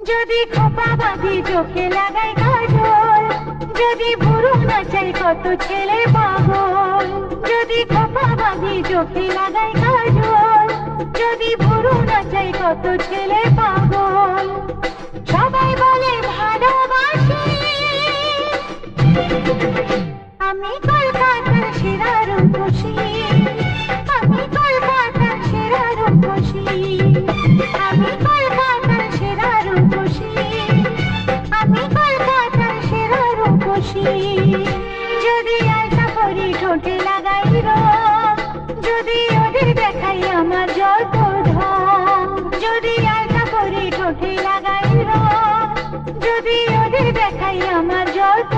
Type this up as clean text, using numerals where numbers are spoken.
যদি খোপা বাঁধি চোখে লাগাই কাজল, যদি ভুরু নাচাই কত ছেলে পাগল। যদি খোপা বাঁধি চোখে লাগাই কাজল, যদি ভুরু নাচাই কত ছেলে পাগল। সবাই বলে ভালোবাসি, আমি কলকাতার সেরা রূপসী, আমি কলকাতার সেরা রূপসী, আমি কলকাতার সেরা রূপসী, আমি কলকাতার সেরা রূপসী। যদি আশা করি ঠোঁটে লাগাই রং, যদি ওদের দেখাই আমার যত ঢং। যদি আশা করি ঠোঁটে লাগাই রং, যদি ওদের দেখাই আমার যত